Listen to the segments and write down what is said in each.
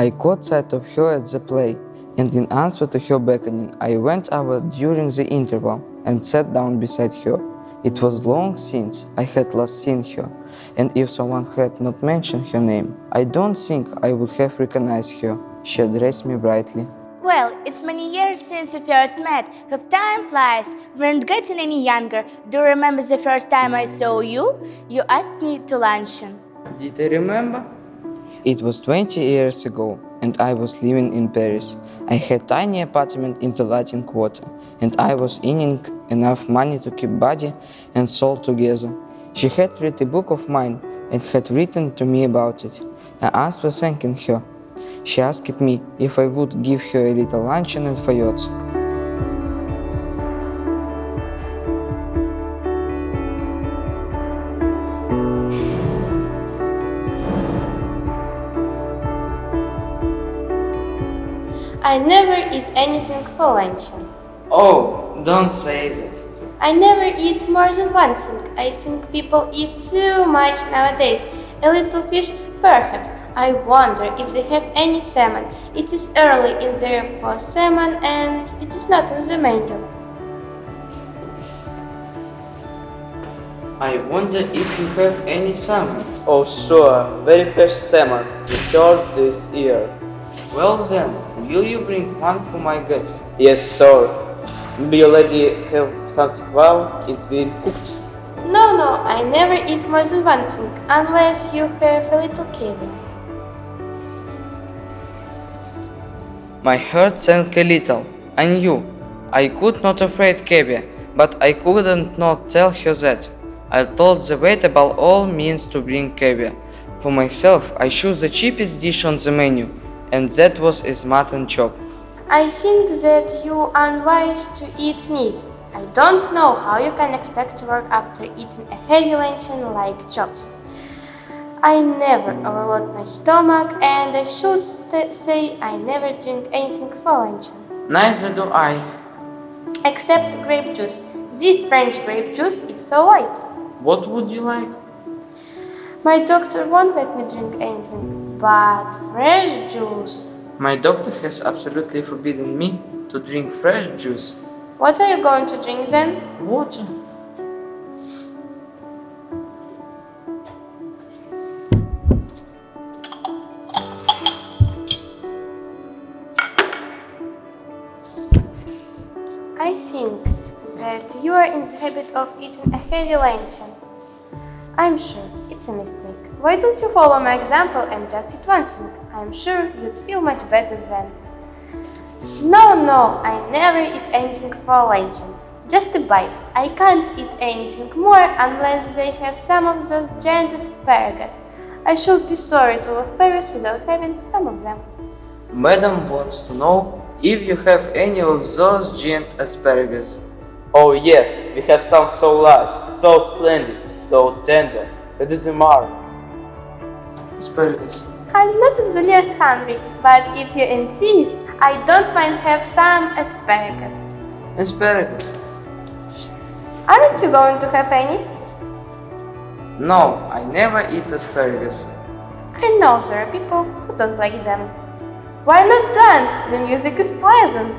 I caught sight of her at the play, and in answer to her beckoning, I went over during the interval and sat down beside her. It was long since I had last seen her, and if someone had not mentioned her name, I don't think I would have recognized her. She addressed me brightly. Well, it's many years since we first met. How time flies. We're not getting any younger. Do you remember the first time I saw you? You asked me to luncheon. Did I remember? It was 20 years ago, and I was living in Paris. I had a tiny apartment in the Latin Quarter, and I was earning enough money to keep body and soul together. She had read a book of mine and had written to me about it. I answered thanking her. She asked me if I would give her a little luncheon at Fayot's. I never eat anything for luncheon. Oh, don't say that. I never eat more than one thing. I think people eat too much nowadays. A little fish, perhaps. I wonder if they have any salmon. It is early in the year for salmon and it is not on the menu. I wonder if you have any salmon. Oh sure, very fresh salmon, the first this year. Well then, will you bring one for my guest? Yes, sir. Maybe you already have something well, it's being cooked. No, I never eat more than one thing, unless you have a little caviar. My heart sank a little. I knew I could not afraid caviar, but I couldn't not tell her that. I told the waiter by all means to bring caviar. For myself, I chose the cheapest dish on the menu, and that was a mutton chop. I think that you are unwise to eat meat. I don't know how you can expect to work after eating a heavy luncheon like chops. I never overload my stomach, and I should say I never drink anything for luncheon. Neither do I. Except grape juice. This French grape juice is so light. What would you like? My doctor won't let me drink anything but fresh juice. My doctor has absolutely forbidden me to drink fresh juice. What are you going to drink then? Water. I think that you are in the habit of eating a heavy luncheon. I'm sure it's a mistake. Why don't you follow my example and just eat one thing? I'm sure you'd feel much better then. No, I never eat anything for luncheon. Just a bite. I can't eat anything more unless they have some of those giant asparagus. I should be sorry to leave Paris without having some of them. Madam wants to know if you have any of those giant asparagus. Oh yes, we have some so large, so splendid, so tender. That is a marvel. Asparagus. I'm not in the least hungry, but if you insist, I don't mind have some asparagus. Asparagus. Aren't you going to have any? No, I never eat asparagus. I know there are people who don't like them. Why not dance? The music is pleasant.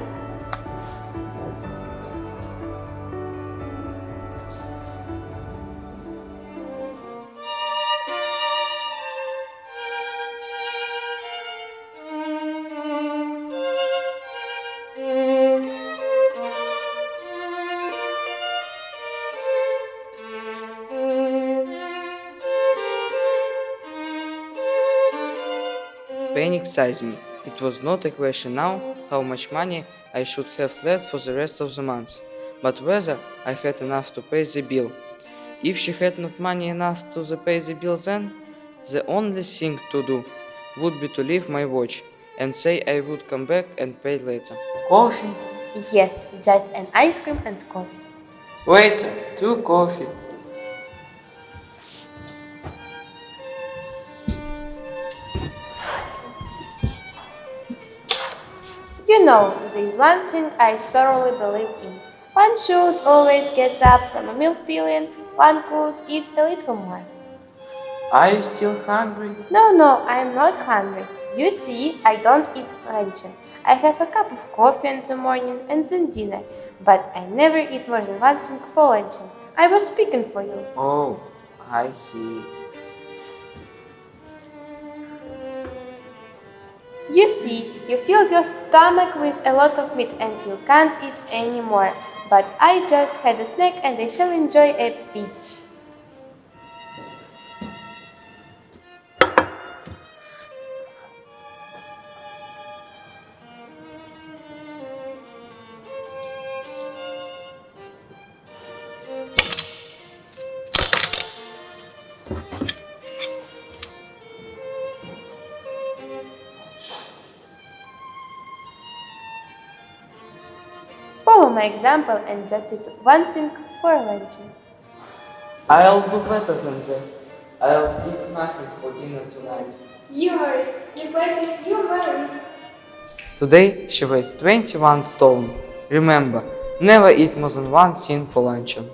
Panic seized me. It was not a question now how much money I should have left for the rest of the month, but whether I had enough to pay the bill. If she had not money enough to pay the bill then, the only thing to do would be to leave my watch and say I would come back and pay later. Coffee? Yes, just an ice cream and coffee. Waiter, 2 coffee. You know, there is one thing I thoroughly believe in. One should always get up from a meal feeling one could eat a little more. Are you still hungry? No, I'm not hungry. You see, I don't eat luncheon. I have a cup of coffee in the morning and then dinner, but I never eat more than one thing for luncheon. I was speaking for you. Oh, I see. You see, you fill your stomach with a lot of meat and you can't eat anymore. But I just had a snack and I shall enjoy a peach. Follow my example and just eat one thing for luncheon. I'll do better than that. I'll eat nothing for dinner tonight. Humorist, you quite a humorist. Today she weighs 21 stone. Remember, never eat more than one thing for luncheon.